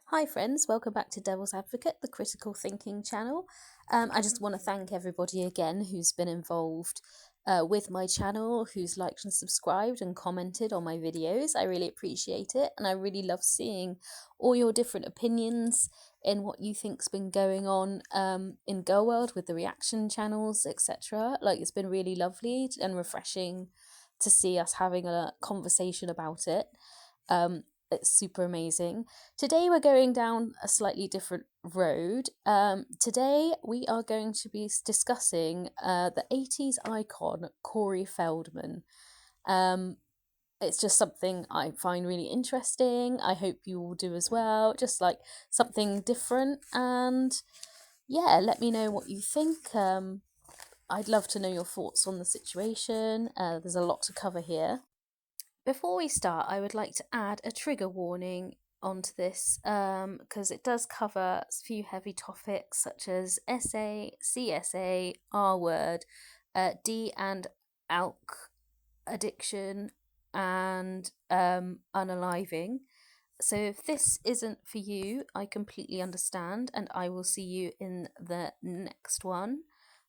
Hi friends, welcome back to Devil's Advocate, the critical thinking channel. I just want to thank everybody again who's been involved with my channel, who's liked and subscribed and commented on my videos. I really appreciate it, and I really love seeing all your different opinions in what you think's been going on in Girl World with the reaction channels, etc. Like, it's been really lovely and refreshing to see us having a conversation about it. It's super amazing. Today we're going down a slightly different road. Today we are going to be discussing the 80s icon Corey Feldman. It's just something I find really interesting. I hope you all do as well. Just like something different. And yeah, let me know what you think. I'd love to know your thoughts on the situation. There's a lot to cover here. Before we start, I would like to add a trigger warning onto this because it does cover a few heavy topics such as SA, CSA, R word, D and ALK addiction, and unaliving. So if this isn't for you, I completely understand, and I will see you in the next one.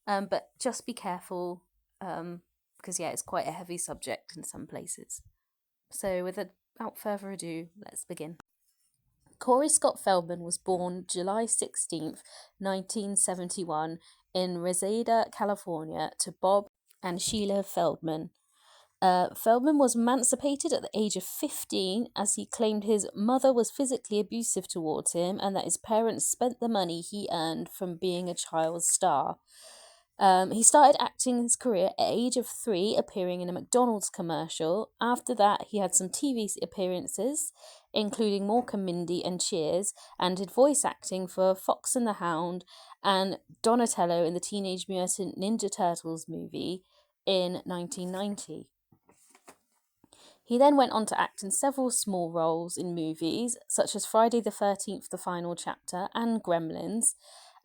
But just be careful because, yeah, it's quite a heavy subject in some places. So, without further ado, let's begin. Corey Scott Feldman was born July 16th, 1971, in Reseda, California, to Bob and Sheila Feldman. Feldman was emancipated at the age of 15 as he claimed his mother was physically abusive towards him and that his parents spent the money he earned from being a child star. He started acting his career at age of 3, appearing in a McDonald's commercial. After that, he had some TV appearances, including Mork and Mindy and Cheers, and did voice acting for Fox and the Hound and Donatello in the Teenage Mutant Ninja Turtles movie in 1990. He then went on to act in several small roles in movies, such as Friday the 13th, The Final Chapter, and Gremlins,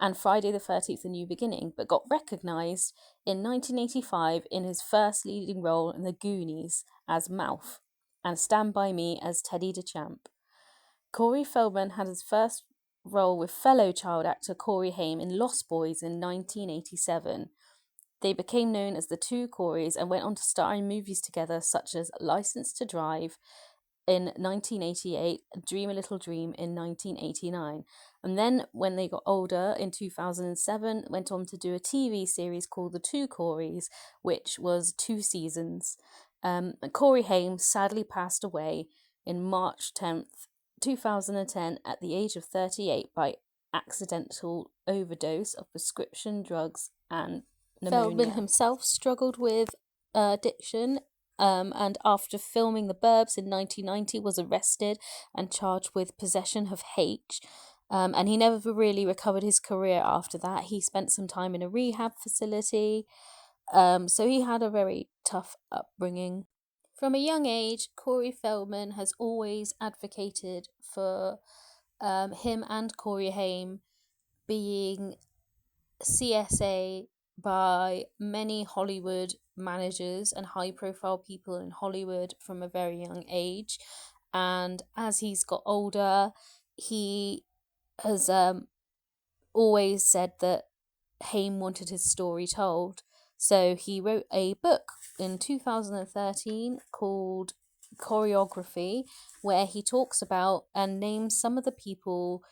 and Friday the 13th, A New Beginning, but got recognised in 1985 in his first leading role in The Goonies as Mouth, and Stand By Me as Teddy DeChamp. Corey Feldman had his first role with fellow child actor Corey Haim in Lost Boys in 1987. They became known as the Two Coreys and went on to star in movies together such as License to Drive in 1988, Dream a Little Dream in 1989. And then when they got older in 2007, went on to do a TV series called The Two Coreys, which was 2 seasons. Corey Haim sadly passed away in March 10th, 2010 at the age of 38 by accidental overdose of prescription drugs and pneumonia. Feldman himself struggled with addiction, and after filming The Burbs in 1990 was arrested and charged with possession of H. And he never really recovered his career after that. He spent some time in a rehab facility. So he had a very tough upbringing. From a young age, Corey Feldman has always advocated for him and Corey Haim being CSA by many Hollywood managers and high profile people in Hollywood from a very young age. And as he's got older, he has always said that Haim wanted his story told. So he wrote a book in 2013 called Choreography, where he talks about and names some of the people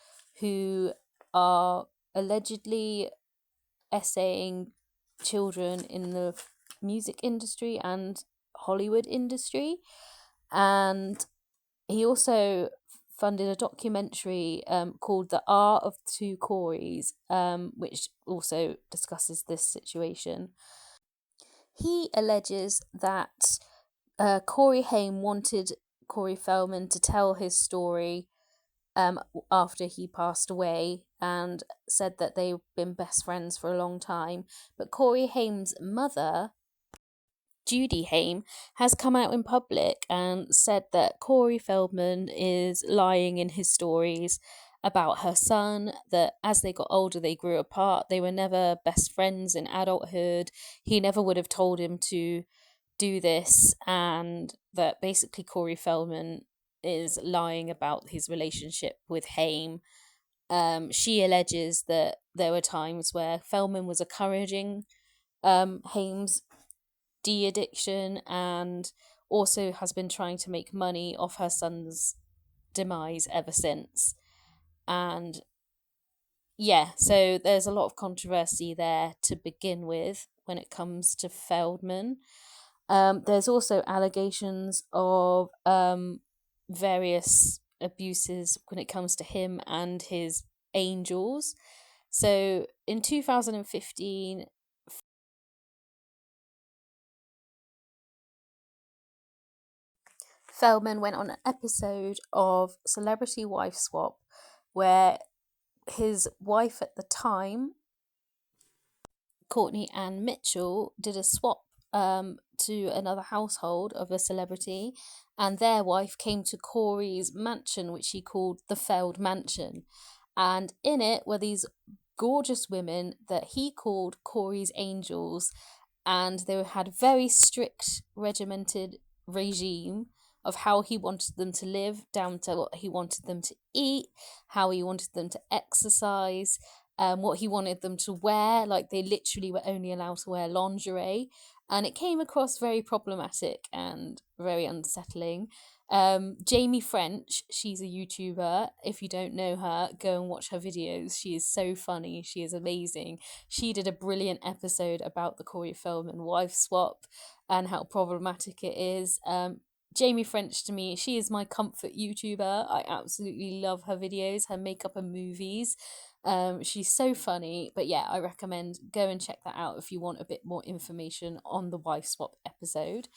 who are allegedly essaying children in the music industry and Hollywood industry. And he also funded a documentary called The Art of Two Coreys, which also discusses this situation. He alleges that Corey Haim wanted Corey Feldman to tell his story after he passed away, and said that they've been best friends for a long time. But Corey Haim's mother, Judy Haim, has come out in public and said that Corey Feldman is lying in his stories about her son, that as they got older they grew apart, they were never best friends in adulthood, he never would have told him to do this, and that basically Corey Feldman is lying about his relationship with Haim. She alleges that there were times where Feldman was encouraging Haim's de-addiction, and also has been trying to make money off her son's demise ever since. And yeah, so there's a lot of controversy there to begin with when it comes to Feldman. There's also allegations of various abuses when it comes to him and his angels. So in 2015, Feldman went on an episode of Celebrity Wife Swap where his wife at the time, Courtney Ann Mitchell, did a swap to another household of a celebrity, and their wife came to Corey's mansion, which he called the Feld Mansion. And in it were these gorgeous women that he called Corey's angels, and they had very strict, regimented regime of how he wanted them to live, down to what he wanted them to eat, how he wanted them to exercise, what he wanted them to wear. Like, they literally were only allowed to wear lingerie, and it came across very problematic and very unsettling. Jamie French, she's a YouTuber. If you don't know her, go and watch her videos. She is so funny. She is amazing. She did a brilliant episode about the Corey Feldman wife swap and how problematic it is. Jamie French, to me, she is my comfort YouTuber. I absolutely love her videos, her makeup and movies. She's so funny. But yeah, I recommend go and check that out if you want a bit more information on the wife swap episode.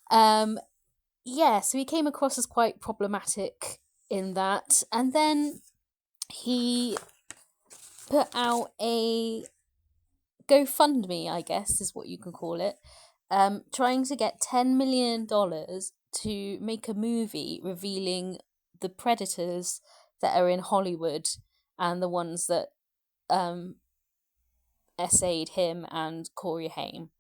Yeah, so he came across as quite problematic in that. And then he put out a GoFundMe, I guess is what you can call it, trying to get $10 million to make a movie revealing the predators that are in Hollywood and the ones that essayed him and Corey Haim.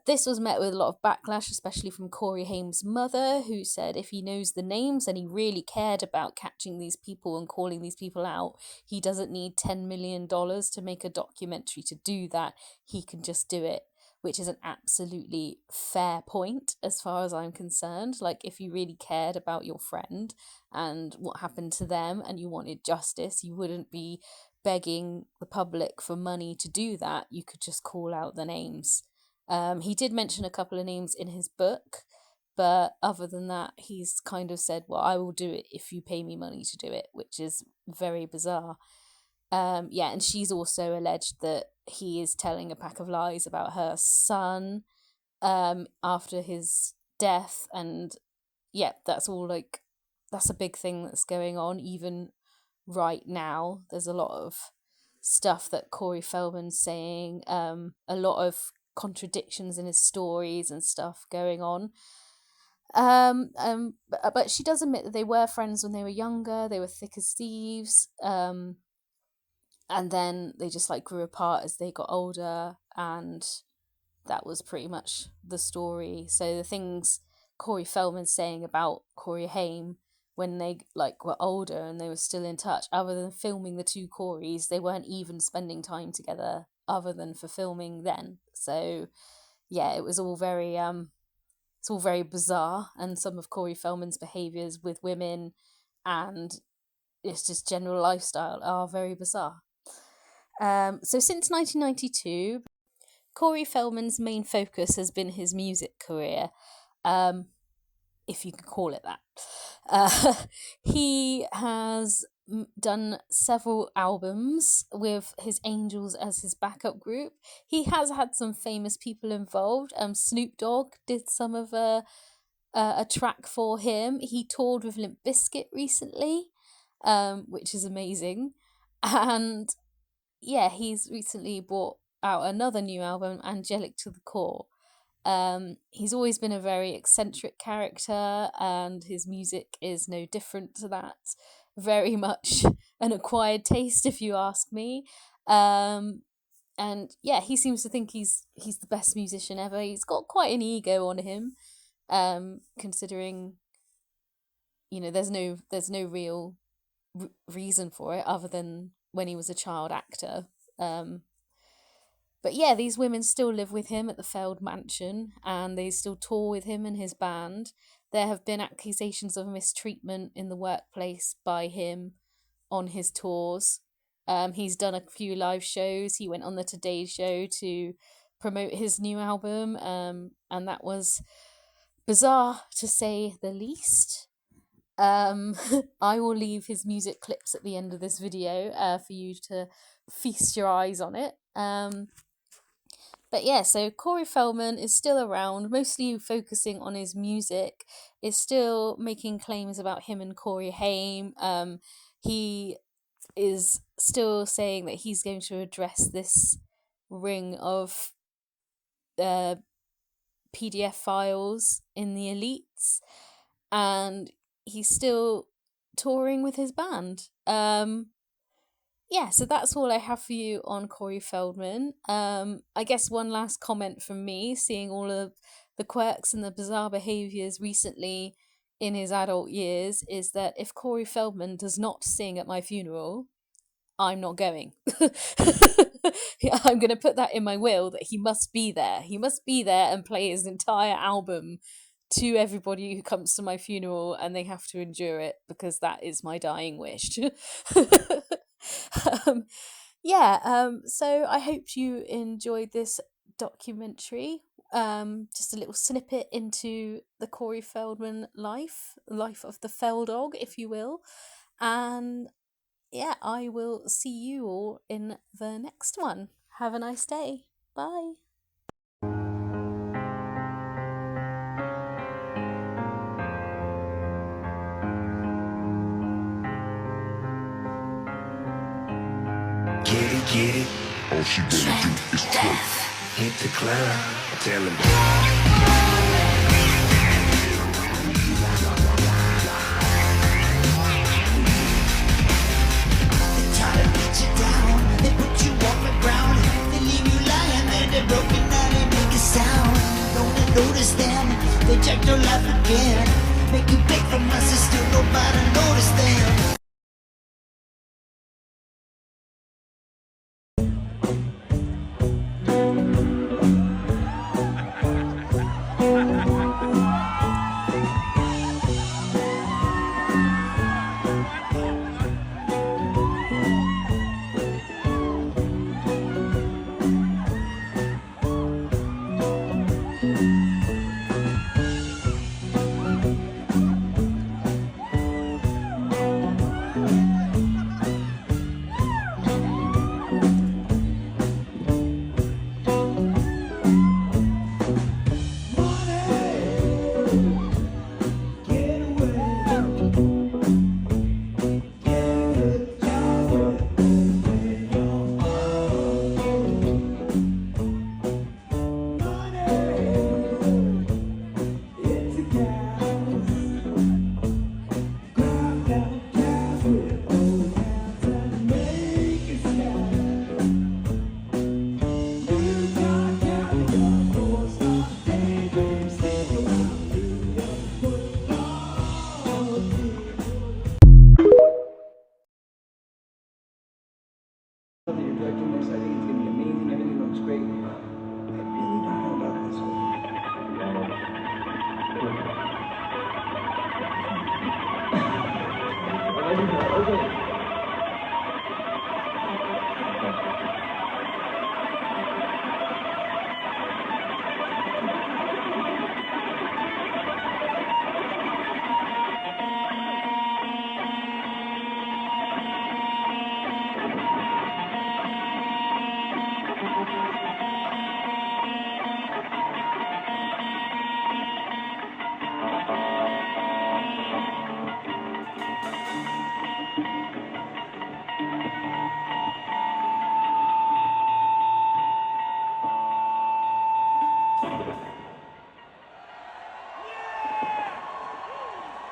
This was met with a lot of backlash, especially from Corey Haim's mother, who said if he knows the names and he really cared about catching these people and calling these people out, he doesn't need $10 million to make a documentary to do that. He can just do it, which is an absolutely fair point as far as I'm concerned. Like, if you really cared about your friend and what happened to them and you wanted justice, you wouldn't be begging the public for money to do that. You could just call out the names. He did mention a couple of names in his book, but other than that, he's kind of said, well, I will do it if you pay me money to do it, which is very bizarre. Yeah, and she's also alleged that he is telling a pack of lies about her son after his death. And yeah, that's all like, that's a big thing that's going on even right now. There's a lot of stuff that Corey Feldman's saying, a lot of contradictions in his stories and stuff going on. But she does admit that they were friends when they were younger. They were thick as thieves. And then they just like grew apart as they got older, and that was pretty much the story. So the things Corey Feldman's saying about Corey Haim when they like were older and they were still in touch, other than filming the two Coreys, they weren't even spending time together other than for filming then. So yeah, it was all very it's all very bizarre, and some of Corey Feldman's behaviours with women and it's just general lifestyle are very bizarre. So since 1992, Corey Feldman's main focus has been his music career, if you could call it that. He has done several albums with his Angels as his backup group. He has had some famous people involved. Snoop Dogg did some of a track for him. He toured with Limp Bizkit recently, which is amazing. And yeah, he's recently brought out another new album, Angelic to the Core. He's always been a very eccentric character, and his music is no different to that. Very much an acquired taste, if you ask me. And yeah, he seems to think he's the best musician ever. He's got quite an ego on him, considering there's no real reason for it other than when he was a child actor. But yeah, these women still live with him at the Feld Mansion, and they still tour with him and his band. There have been accusations of mistreatment in the workplace by him on his tours. He's done a few live shows. He went on the Today Show to promote his new album, and that was bizarre to say the least. I will leave his music clips at the end of this video for you to feast your eyes on it. But yeah, so Corey Feldman is still around, mostly focusing on his music, is still making claims about him and Corey Haim. He is still saying that he's going to address this ring of PDF files in the elites, and he's still touring with his band. Yeah, so that's all I have for you on Corey Feldman. I guess one last comment from me, seeing all of the quirks and the bizarre behaviours recently in his adult years, is that if Corey Feldman does not sing at my funeral, I'm not going. I'm going to put that in my will, that he must be there. He must be there and play his entire album to everybody who comes to my funeral, and they have to endure it, because that is my dying wish. So I hope you enjoyed this documentary. Just a little snippet into the Corey Feldman life of the Feldog, if you will. And yeah, I will see you all in the next one. Have a nice day. Bye. Get it, all she wanna do is twerk. Hit the club, tell him. They try to beat you down, they put you on the ground, they leave you lying there, they're broken down, they make a sound. Don't notice them, they check your life again, make you beg for mercy, still nobody notice them.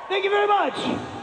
Thank you very much.